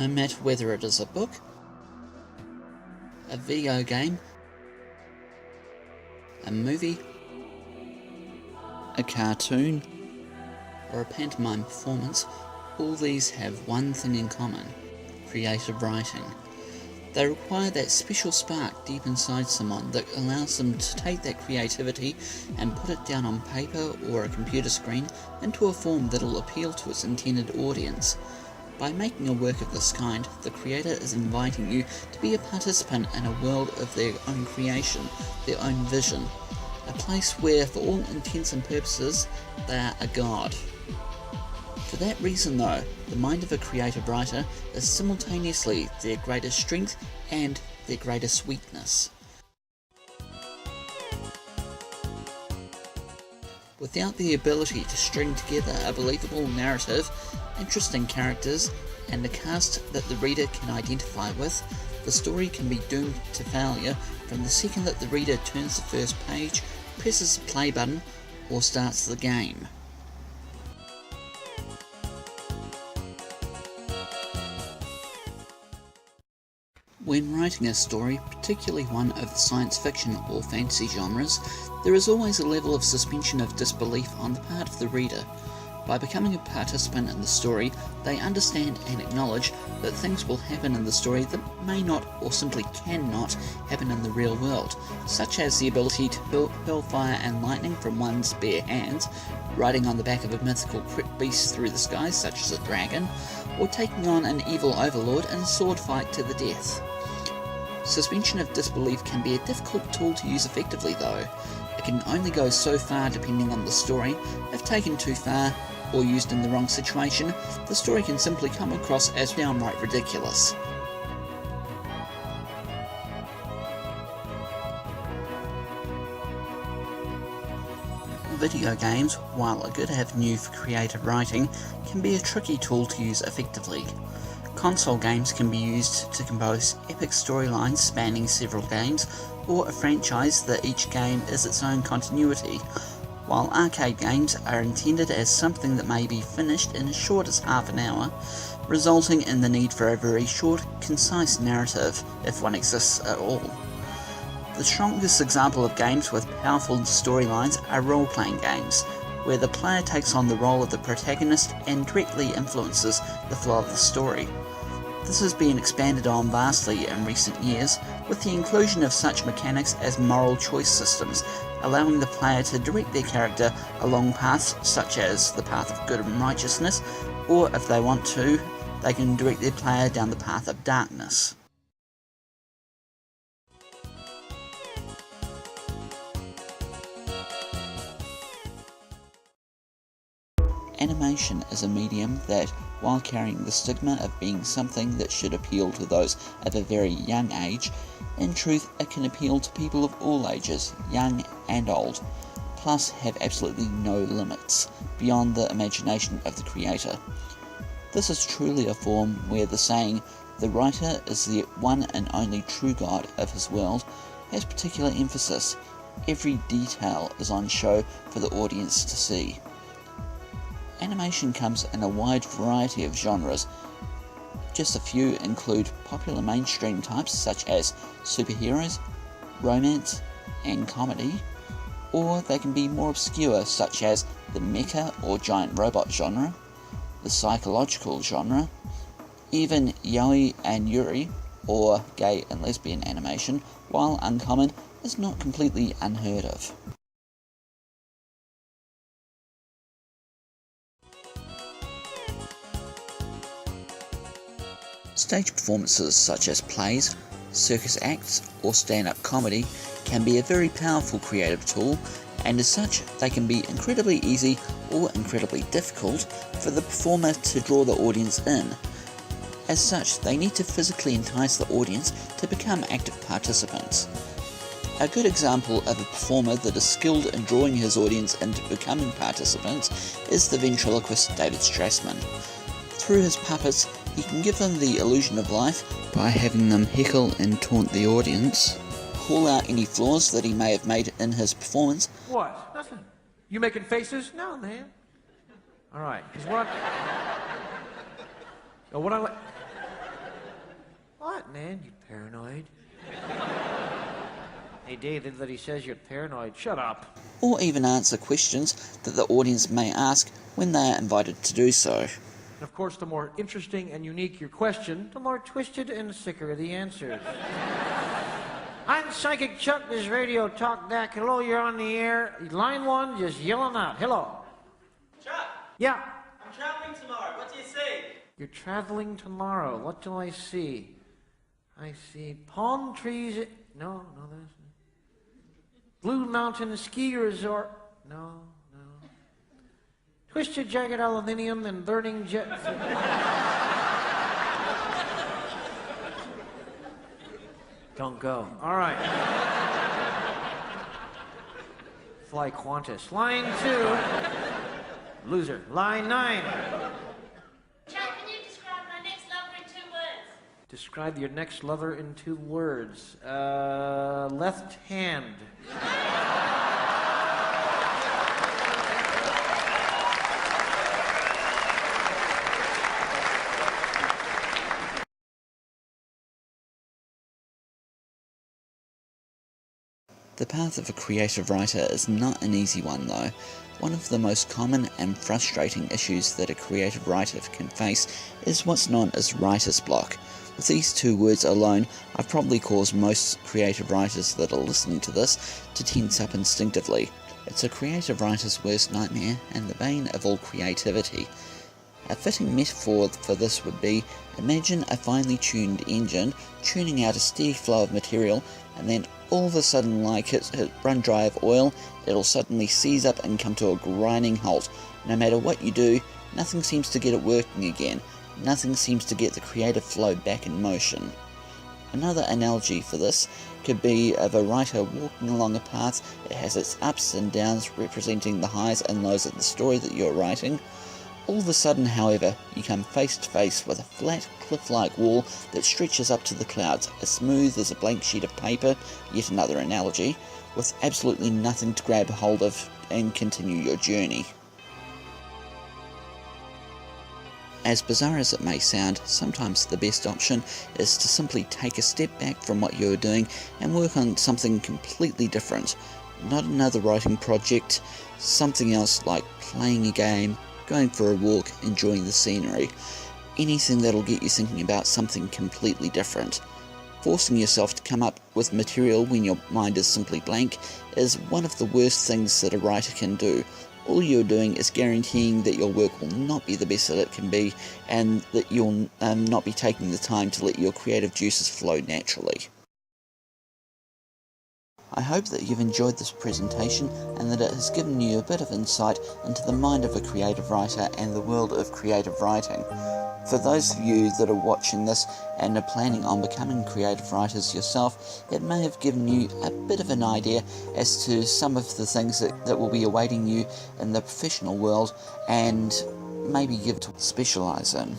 no matter whether it is a book, a video game, a movie, a cartoon, or a pantomime performance. All these have one thing in common: creative writing. They require that special spark deep inside someone that allows them to take that creativity and put it down on paper or a computer screen into a form that'll appeal to its intended audience. By making a work of this kind, the creator is inviting you to be a participant in a world of their own creation, their own vision, a place where, for all intents and purposes, they are a god. For that reason though, the mind of a creative writer is simultaneously their greatest strength and their greatest weakness. Without the ability to string together a believable narrative, interesting characters, and a cast that the reader can identify with, the story can be doomed to failure from the second that the reader turns the first page, presses the play button, or starts the game. When writing a story, particularly one of the science fiction or fantasy genres, there is always a level of suspension of disbelief on the part of the reader. By becoming a participant in the story, they understand and acknowledge that things will happen in the story that may not or simply cannot happen in the real world, such as the ability to hurl fire and lightning from one's bare hands, riding on the back of a mythical beast through the skies such as a dragon, or taking on an evil overlord in a sword fight to the death. Suspension of disbelief can be a difficult tool to use effectively though. It can only go so far depending on the story. If taken too far, or used in the wrong situation, the story can simply come across as downright ridiculous. Video games, while a good avenue for creative writing, can be a tricky tool to use effectively. Console games can be used to compose epic storylines spanning several games, or a franchise that each game is its own continuity, while arcade games are intended as something that may be finished in as short as half an hour, resulting in the need for a very short, concise narrative, if one exists at all. The strongest example of games with powerful storylines are role-playing games, where the player takes on the role of the protagonist and directly influences the flow of the story. This has been expanded on vastly in recent years, with the inclusion of such mechanics as moral choice systems, allowing the player to direct their character along paths such as the path of good and righteousness, or if they want to, they can direct their player down the path of darkness. Animation is a medium that, while carrying the stigma of being something that should appeal to those of a very young age, in truth it can appeal to people of all ages, young and old, plus have absolutely no limits beyond the imagination of the creator. This is truly a form where the saying, "the writer is the one and only true God of his world," has particular emphasis. Every detail is on show for the audience to see. Animation comes in a wide variety of genres. Just a few include popular mainstream types such as superheroes, romance, and comedy, or they can be more obscure such as the mecha or giant robot genre, the psychological genre, even yaoi and yuri, or gay and lesbian animation, while uncommon, is not completely unheard of. Stage performances such as plays, circus acts, or stand-up comedy can be a very powerful creative tool, and as such they can be incredibly easy or incredibly difficult for the performer to draw the audience in. As such, they need to physically entice the audience to become active participants. A good example of a performer that is skilled in drawing his audience into becoming participants is the ventriloquist David Strassman. Through his puppets, he can give them the illusion of life by having them heckle and taunt the audience, call out any flaws that he may have made in his performance. What? Nothing. You making faces? No, man. All right, because what I What, man? You paranoid? Hey, David, that he says you're paranoid. Shut up. Or even answer questions that the audience may ask when they are invited to do so. And of course, the more interesting and unique your question, the more twisted and sicker the answers. I'm Psychic Chuck, this radio talk deck. Hello, you're on the air. Line 1, just yelling out. Hello. Chuck, Yeah. I'm traveling tomorrow. What do you see? You're traveling tomorrow. What do I see? I see palm trees. No, that's not. Blue Mountain Ski Resort. No. Twisted jagged aluminium and burning jet. Don't go. All right. Fly Qantas. Line 2. Loser. Line 9. Chuck, can you describe my next lover in 2 words? Describe your next lover in 2 words. Left hand. The path of a creative writer is not an easy one though. One of the most common and frustrating issues that a creative writer can face is what's known as writer's block. With these 2 words alone, I've probably caused most creative writers that are listening to this to tense up instinctively. It's a creative writer's worst nightmare and the bane of all creativity. A fitting metaphor for this would be, imagine a finely tuned engine churning out a steady flow of material, and then all of a sudden, like it's run dry of oil, it'll suddenly seize up and come to a grinding halt. No matter what you do, nothing seems to get it working again. Nothing seems to get the creative flow back in motion. Another analogy for this could be of a writer walking along a path. It has its ups and downs representing the highs and lows of the story that you're writing. All of a sudden, however, you come face to face with a flat, cliff-like wall that stretches up to the clouds, as smooth as a blank sheet of paper, yet another analogy, with absolutely nothing to grab hold of and continue your journey. As bizarre as it may sound, sometimes the best option is to simply take a step back from what you're doing and work on something completely different. Not another writing project, something else like playing a game, going for a walk, enjoying the scenery. Anything that'll get you thinking about something completely different. Forcing yourself to come up with material when your mind is simply blank is one of the worst things that a writer can do. All you're doing is guaranteeing that your work will not be the best that it can be, and that you'll not be taking the time to let your creative juices flow naturally. I hope that you've enjoyed this presentation and that it has given you a bit of insight into the mind of a creative writer and the world of creative writing. For those of you that are watching this and are planning on becoming creative writers yourself, it may have given you a bit of an idea as to some of the things that will be awaiting you in the professional world and maybe give to specialise in.